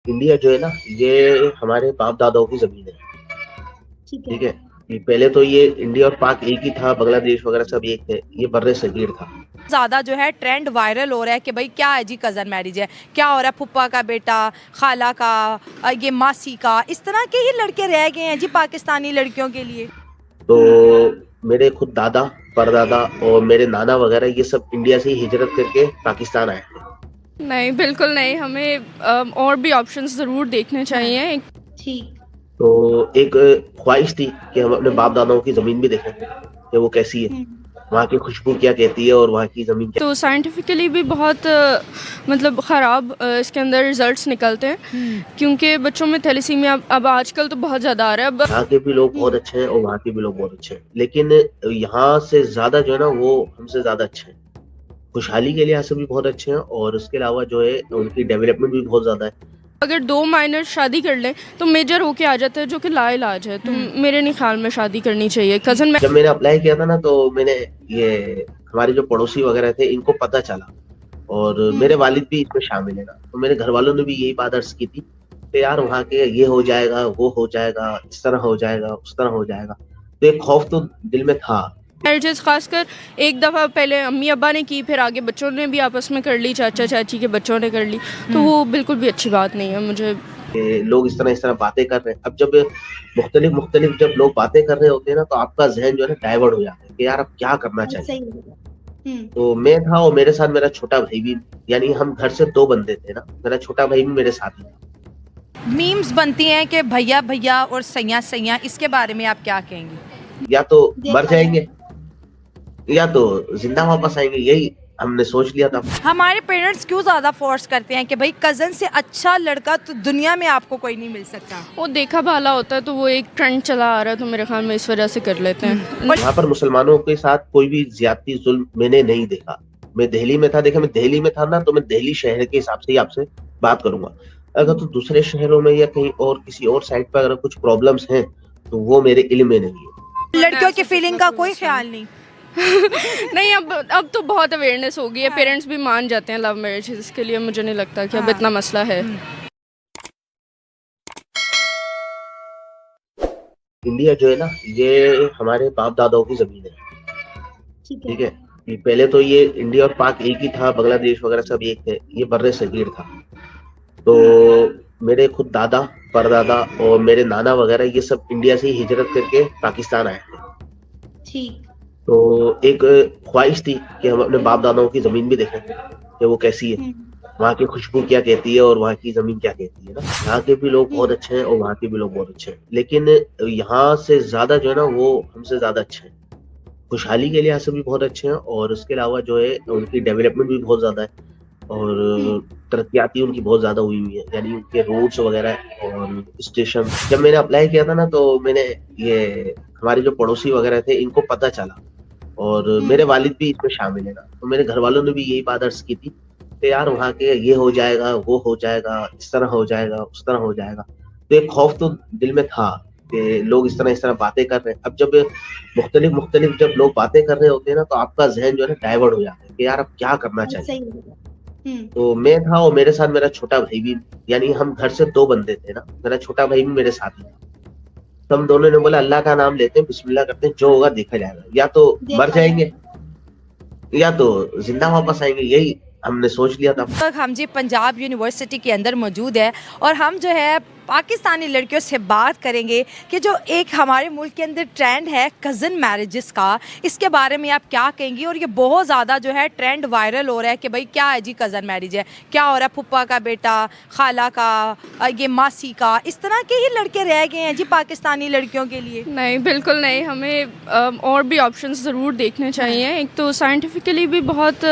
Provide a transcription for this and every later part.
India जो है ना, ये हमारे बाप दादाओं की जमीन है। ठीक है। ठीक है। ये पहले तो ये इंडिया और पाक एक ही था, बांग्लादेश वगैरह सब एक थे, ये बर्रे सगीर था। ज्यादा जो है ट्रेंड वायरल हो रहा है कि भाई क्या है जी, कजन मैरिज है, क्या हो रहा है, फुप्पा का बेटा, खाला का, ये मासी का, इस तरह के ही लड़के रह गए हैं जी पाकिस्तानी लड़कियों के लिए। तो मेरे खुद दादा, परदादा और मेरे नाना वगैरह ये सब इंडिया से ही हिजरत करके पाकिस्तान आए थे। नहीं, बिल्कुल नहीं। हमें और भी ऑप्शंस ज़रूर देखने चाहिए। ठीक। तो एक ख्वाहिश थी कि हम अपने बाप दादाओं की जमीन भी देखें कि वो कैसी है, वहाँ की खुशबू क्या कहती है और वहाँ की जमीन क्या। तो साइंटिफिकली भी बहुत मतलब ख़राब इसके अंदर रिजल्ट्स निकलते हैं, क्योंकि बच्चों में थैलेसीमिया अब आजकल तो बहुत ज़्यादा आ रहा है। अब यहाँ के भी लोग बहुत अच्छे हैं और वहाँ के भी लोग बहुत अच्छे हैं, लेकिन यहाँ से ज्यादा जो है ना वो हमसे ज्यादा अच्छे हैं। खुशहाली के लिहाज से भी बहुत अच्छे हैं और उसके अलावा जो है उनकी डेवलपमेंट भी बहुत ज्यादा है। अगर 2 माइनर शादी कर लें तो मेजर होके आ जाता है, जो कि लाइलाज है। तो मेरे नहीं ख्याल में शादी करनी चाहिए। कज़न जब मैंने अप्लाई किया था ना, तो मैंने ये हमारे जो पड़ोसी वगैरह थे इनको पता चला और मेरे वालिद भी इसमें शामिल है ना, तो मेरे घर वालों ने भी यही बात अर्ज की थी कि यार वहाँ के ये हो जाएगा, वो हो जाएगा, इस तरह हो जाएगा, उस तरह हो जाएगा। तो एक खौफ तो दिल में था। मैरिजेस खासकर एक दफ़ा पहले अम्मी अब्बा ने की, फिर आगे बच्चों ने भी आपस में कर ली, चाचा चाची के बच्चों ने कर ली, तो वो बिल्कुल भी अच्छी बात नहीं है। मुझे लोग इस तरह बातें कर रहे हैं। अब जब मुख्तलिफ मुख्तलिफ जब लोग बातें कर रहे होते हैं ना, तो आपका जहन जो है ना डाइवर्ट हो जाता है कि यार अब क्या करना चाहिए। सही बोला। तो मैं था और मेरे साथ मेरा छोटा भाई भी, यानी हम घर से 2 बंदे थे ना, मेरा छोटा भाई भी मेरे साथ ही था। मीम्स बनती हैं कि भैया भैया और सैया सैया, इसके बारे में आप क्या कहेंगे? या तो मर देखा जाएंगे या तो जिंदा वापस आएंगे, यही हमने सोच लिया था। हमारे पेरेंट्स क्यों ज्यादा फोर्स करते हैं कि भाई कजन से अच्छा लड़का तो दुनिया में आपको कोई नहीं मिल सकता? वो देखा भाला होता है, तो वो एक ट्रेंड चला आ रहा है, तो मेरे ख्याल में इस वजह से कर लेते हैं। यहाँ पर मुसलमानों के साथ कोई भी ज्यादती जुल्म मैंने नहीं देखा। मैं दिल्ली में था, देखा मैं दिल्ली में था ना, तो मैं दिल्ली शहर के हिसाब से ही आपसे बात करूंगा। अगर तो दूसरे शहरों में या कहीं और किसी और साइड पर अगर कुछ प्रॉब्लम्स हैं तो वो मेरे इल्म में नहीं है। लड़कियों की फीलिंग का कोई ख्याल नहीं? नहीं, अब तो बहुत अवेयरनेस हो गई है, पेरेंट्स भी मान जाते हैं लव मैरिज। इसके लिए मुझे नहीं लगता कि अब इतना मसला है। इंडिया जो है ना, ये हमारे बाप दादाओं की जमीन है। ठीक है। ये पहले तो ये इंडिया और पाक एक ही था, बांग्लादेश वगैरह सब एक थे, ये बर्रे सगीर था। तो मेरे खुद दादा, परदादा और मेरे नाना वगैरह ये सब इंडिया से ही हिजरत करके पाकिस्तान आए थे। ठीक। तो एक ख्वाहिश थी कि हम अपने बाप दादाओं की जमीन भी देखें कि वो कैसी है, वहाँ की खुशबू क्या कहती है और वहाँ की जमीन क्या कहती है ना। यहाँ के भी लोग बहुत अच्छे हैं और वहाँ के भी लोग बहुत अच्छे हैं, लेकिन यहाँ से ज्यादा जो है ना वो हमसे ज्यादा अच्छे हैं। खुशहाली के लिहाज से भी बहुत अच्छे हैं और उसके अलावा जो है उनकी डेवलपमेंट भी बहुत ज्यादा है और तरक्याती उनकी बहुत ज्यादा हुई है, यानी उनके रोड्स वगैरह और स्टेशन। जब मैंने अप्लाई किया था ना, तो मैंने ये हमारे जो पड़ोसी वगैरह थे इनको पता चला और मेरे वालिद भी इसमें शामिल है ना, तो मेरे घर वालों ने भी यही बात अर्ज की थी कि यार वहाँ के ये हो जाएगा, वो हो जाएगा, इस तरह हो जाएगा, उस तरह हो जाएगा। तो एक खौफ तो दिल में था कि लोग इस तरह बातें कर रहे हैं। अब जब मुख्तलिफ मुख्तलिफ जब लोग बातें कर रहे होते हैं ना, तो आपका जहन जो है ना डाइवर्ट हो जाता है कि यार अब क्या करना चाहिए। सही बोला। तो मैं था और मेरे साथ मेरा छोटा भाई भी, यानी हम घर से 2 बंदे थे ना, मेरा छोटा भाई भी मेरे साथ ही था। तो हम दोनों ने बोला अल्लाह का नाम लेते हैं, बिस्मिल्लाह करते हैं, जो होगा देखा जाएगा। या तो मर जाएंगे या तो जिंदा वापस आएंगे, यही हमने सोच लिया था। हम जी पंजाब यूनिवर्सिटी के अंदर मौजूद है और हम जो है पाकिस्तानी लड़कियों से बात करेंगे कि जो एक हमारे मुल्क के अंदर ट्रेंड है कज़न मैरिजेस का, इसके बारे में आप क्या कहेंगी? और ये बहुत ज़्यादा जो है ट्रेंड वायरल हो रहा है कि भाई क्या है जी, कज़न मैरिज है, क्या हो रहा है, फुप्पा का बेटा, खाला का, ये मासी का, इस तरह के ही लड़के रह गए हैं जी पाकिस्तानी लड़कियों के लिए। नहीं, बिल्कुल नहीं। हमें और भी ऑप्शंस ज़रूर देखने चाहिए। एक तो साइंटिफिकली भी बहुत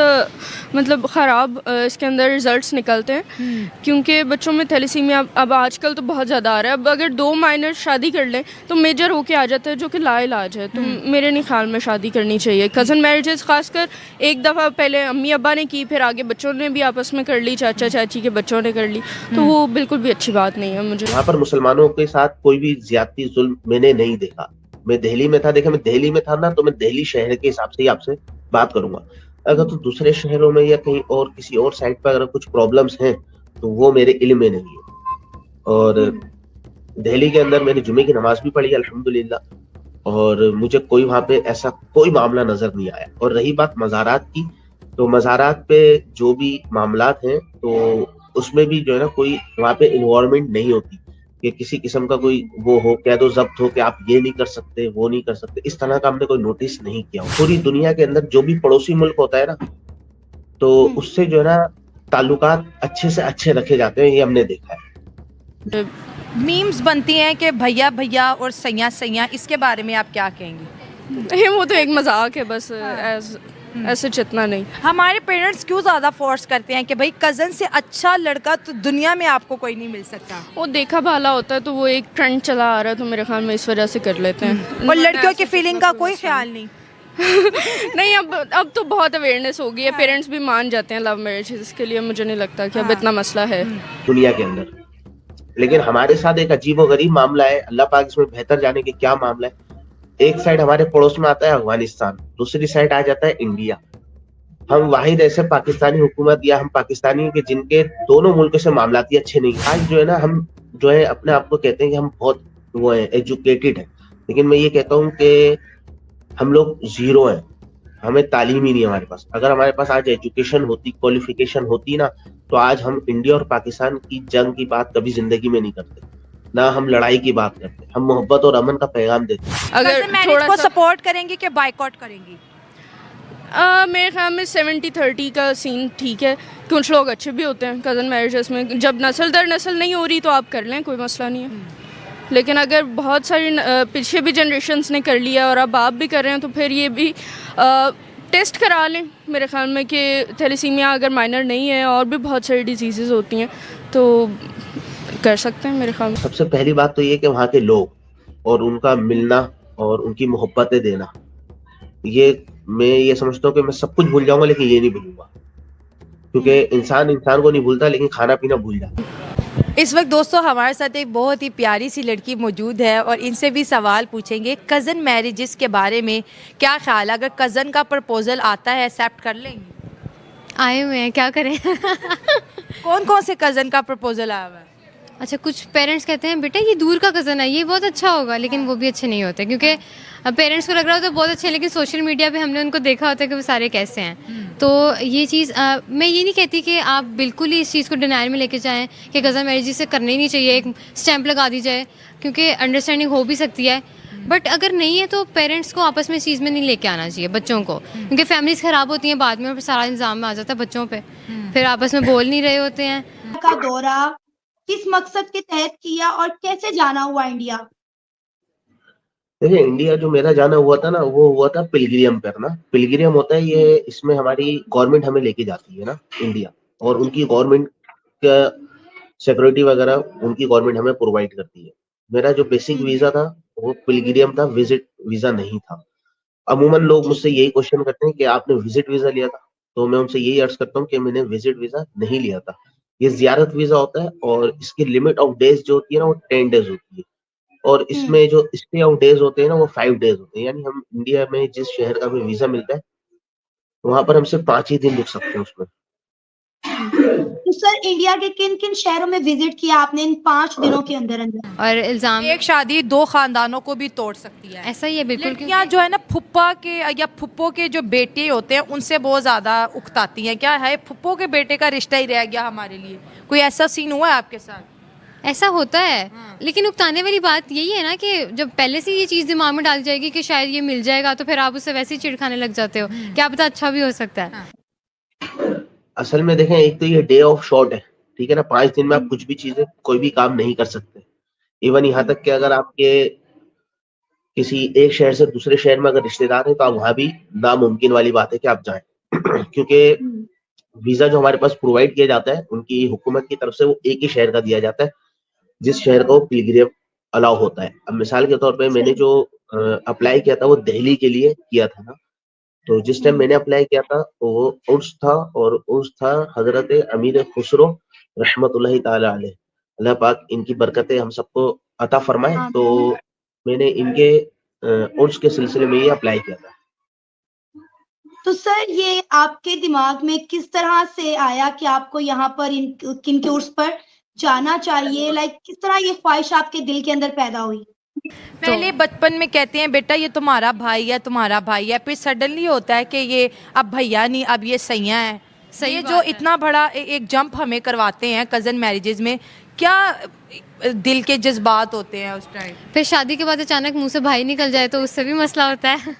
मतलब ख़राब इसके अंदर रिजल्ट्स निकलते हैं, क्योंकि बच्चों में थैलेसीमिया अब आजकल तो बहुत ज़्यादा आ रहा है। अब अगर 2 माइनर शादी कर लें तो मेजर होके आ जाता है, जो कि लाइलाज है। तो मेरे नहीं ख्याल में शादी करनी चाहिए। कज़न मैरिजेस खासकर एक दफ़ा पहले अम्मी अब्बा ने की, फिर आगे बच्चों ने भी आपस में कर ली, चाचा चाची के बच्चों ने कर ली, तो वो बिल्कुल भी अच्छी बात नहीं है। मुझे यहाँ पर मुसलमानों के साथ कोई भी ज्यादती जुल्म मैंने नहीं देखा। मैं दिल्ली में था, देखा मैं दिल्ली में था ना, तो मैं दिल्ली शहर के हिसाब से ही आपसे बात करूंगा। अगर तो दूसरे शहरों में या कहीं और किसी और साइड पर अगर कुछ प्रॉब्लम्स हैं तो वो मेरे इल्म में नहीं है। और दिल्ली के अंदर मैंने जुमे की नमाज भी पढ़ी अल्हम्दुलिल्लाह, और मुझे कोई वहां पे ऐसा कोई मामला नजर नहीं आया। और रही बात मज़ारात की, तो मज़ारात पे जो भी मामलात हैं तो उसमें भी जो है ना कोई वहां पे इन्वॉल्वमेंट नहीं होती कि किसी किस्म का कोई वो हो, कह दो जब्त हो कि आप ये नहीं कर सकते वो नहीं कर सकते, इस तरह का हमने कोई नोटिस नहीं किया। पूरी दुनिया के अंदर जो भी पड़ोसी मुल्क होता है ना, तो उससे जो है ना ताल्लुकात अच्छे से अच्छे रखे जाते हैं, ये हमने देखा है। मीम्स बनती हैं कि भैया भैया और सैया सैया, इसके बारे में आप क्या कहेंगे? नहीं, वो तो एक मजाक है बस, ऐसे जितना नहीं। हमारे पेरेंट्स क्यों ज़्यादा फोर्स करते हैं कि भाई कज़न से अच्छा लड़का तो दुनिया में आपको कोई नहीं मिल सकता? वो देखा भाला होता है, तो वो एक ट्रेंड चला आ रहा है, तो मेरे ख्याल में इस वजह से कर लेते हैं। और लड़कियों की फीलिंग का कोई ख्याल नहीं? नहीं, अब तो बहुत अवेयरनेस हो गई है, पेरेंट्स भी मान जाते हैं लव मैरिज, इसके लिए मुझे नहीं लगता कि अब इतना मसला है दुनिया के अंदर। लेकिन हमारे साथ एक अजीब और गरीब मामला है, अल्लाह पाक इसमें बेहतर जाने के क्या मामला है। एक साइड हमारे पड़ोस में आता है अफगानिस्तान, दूसरी साइड आ जाता है इंडिया। हम वाहिद ऐसे पाकिस्तानी हुकूमत या हम पाकिस्तानी के जिनके दोनों मुल्कों से मामलाती अच्छे नहीं। आज जो है ना हम जो है अपने आप को कहते हैं कि हम बहुत वो है एजुकेटेड है, लेकिन मैं ये कहता हूँ कि हम लोग जीरो हैं, हमें तालीम ही नहीं है हमारे पास। अगर हमारे पास आज एजुकेशन होती, क्वालिफिकेशन होती ना, तो आज हम इंडिया और पाकिस्तान की जंग की बात कभी जिंदगी में नहीं करते, ना हम लड़ाई की बात करते, हम मोहब्बत और अमन का पैगाम देते। अगर मैरिज को सपोर्ट करेंगे कि बायकॉट करेंगी? मेरे ख्याल में 70-30 का सीन ठीक है। कुछ लोग अच्छे भी होते हैं कज़न मैरिजेस में, जब नस्ल दर नस्ल नहीं हो रही तो आप कर लें, कोई मसला नहीं है। लेकिन अगर बहुत सारी पीछे भी जनरेशन्स ने कर लिया और अब आप भी कर रहे हैं, तो फिर ये भी टेस्ट करा लें मेरे ख्याल में कि थैलेसीमिया अगर माइनर नहीं है, और भी बहुत सारी डिजीज़ होती हैं, तो कर सकते हैं मेरे ख्याल में। सबसे पहली बात तो ये कि वहाँ के लोग और उनका मिलना और उनकी मोहब्बतें देना, ये मैं ये समझता हूँ कि मैं सब कुछ भूल जाऊंगा लेकिन ये नहीं भूलूंगा, क्योंकि इंसान इंसान को नहीं भूलता लेकिन खाना पीना भूल जाता है। इस वक्त दोस्तों हमारे साथ एक बहुत ही प्यारी सी लड़की मौजूद है और इनसे भी सवाल पूछेंगे कज़न मैरिजेस के बारे में क्या ख्याल है। अगर कज़न का प्रपोजल आता है एक्सेप्ट कर लेंगे? आए हुए हैं, क्या करें। कौन कौन से कज़न का प्रपोजल आया हुआ है? अच्छा, कुछ पेरेंट्स कहते हैं बेटा ये दूर का कज़न है, ये बहुत अच्छा होगा, लेकिन वो भी अच्छे नहीं होते, क्योंकि पेरेंट्स को लग रहा होता है बहुत अच्छे हैं, लेकिन सोशल मीडिया पे हमने उनको देखा होता है कि वो सारे कैसे हैं। तो ये चीज़ मैं ये नहीं कहती कि आप बिल्कुल ही इस चीज़ को डिनायल में लेके जाएं कि कज़न मैरिज से करना ही नहीं चाहिए, एक स्टैंप लगा दी जाए, क्योंकि अंडरस्टैंडिंग हो भी सकती है। बट अगर नहीं है तो पेरेंट्स को आपस में इस चीज़ में नहीं लेके आना चाहिए बच्चों को, क्योंकि फैमिलीज ख़राब होती हैं बाद में और सारा इल्ज़ाम आ जाता है बच्चों पे, फिर आपस में बोल नहीं रहे होते हैं। का दौरा किस मकसद के तहत किया और कैसे जाना हुआ इंडिया? देखिए, इंडिया जो मेरा जाना हुआ था ना, वो हुआ था पिलग्रिम पर ना। पिलग्रिम होता है ये, इसमें हमारी गवर्नमेंट हमें लेके जाती है ना इंडिया, और उनकी गवर्नमेंट का सिक्योरिटी वगैरह उनकी गवर्नमेंट हमें प्रोवाइड करती है। मेरा जो बेसिक वीजा था वो पिलग्रिम था, विजिट वीजा नहीं था। अमूमन लोग मुझसे यही क्वेश्चन करते हैं कि आपने विजिट वीजा लिया था, तो मैं उनसे यही अर्ज करता हूँ कि मैंने विजिट वीजा नहीं लिया था। ये जियारत वीजा होता है और इसकी लिमिट ऑफ डेज जो होती है ना वो 10 डेज होती है, और इसमें जो स्टे ऑफ डेज होते हैं ना वो 5 डेज होते हैं। यानी हम इंडिया में जिस शहर का हमें वीजा मिलता है वहां पर हम सिर्फ 5 ही दिन रुक सकते हैं उसमें। तो सर इंडिया के किन किन शहरों में विजिट किया आपने इन 5 दिनों के अंदर अंदर? और इल्ज़ाम एक शादी 2 खानदानों को भी तोड़ सकती है। ऐसा ही है बिल्कुल। लड़कियां जो है ना फुप्पा के या फुप्पो के जो बेटे होते हैं उनसे बहुत ज़्यादा उकताती हैं। क्या है फुप्पो के बेटे का रिश्ता ही रह गया हमारे लिए? कोई ऐसा सीन हुआ है आपके साथ? ऐसा होता है, लेकिन उकताने वाली बात यही है ना कि जब पहले से ये चीज़ दिमाग में डाली जाएगी कि शायद ये मिल जाएगा, तो फिर आप उससे वैसे ही चिढ़ खाने लग जाते हो, क्या पता अच्छा भी हो सकता है। असल में देखें, एक तो ये डे ऑफ शॉर्ट है, ठीक है ना। 5 दिन में आप कुछ भी चीजें कोई भी काम नहीं कर सकते। इवन यहाँ तक कि अगर आपके किसी एक शहर से दूसरे शहर में अगर रिश्तेदार है तो आप वहां भी नामुमकिन वाली बात है कि आप जाएं, क्योंकि वीजा जो हमारे पास प्रोवाइड किया जाता है उनकी हुकूमत की तरफ से वो एक ही शहर का दिया जाता है जिस शहर को पिलग्रिम अलाउ होता है। अब मिसाल के तौर पे मैंने जो अप्लाई किया था वो दिल्ली के लिए किया था ना, तो जिस टाइम मैंने अप्लाई किया था वो उर्स था, और उर्स था हजरत अमीर खुसरो रहमतुल्लाहि ताला अलैह, अल्लाह पाक इनकी बरकतें हम सबको अता फरमाए। तो मैंने इनके उर्स के सिलसिले में ये अप्लाई किया था। तो सर ये आपके दिमाग में किस तरह से आया कि आपको यहाँ पर किन के उर्स पर जाना चाहिए? लाइक किस तरह ये ख्वाहिश आपके दिल के अंदर पैदा हुई? पहले बचपन में कहते हैं बेटा ये तुम्हारा भाई है, तुम्हारा भाई है, फिर सडनली होता है कि ये अब भैया नहीं, अब ये सैया है। सही ये बात जो है। इतना बड़ा एक जंप हमें करवाते हैं कज़न मैरिजेज में, क्या दिल के जज्बात होते हैं उस टाइम? फिर शादी के बाद अचानक मुंह से भाई निकल जाए तो उससे भी मसला होता है।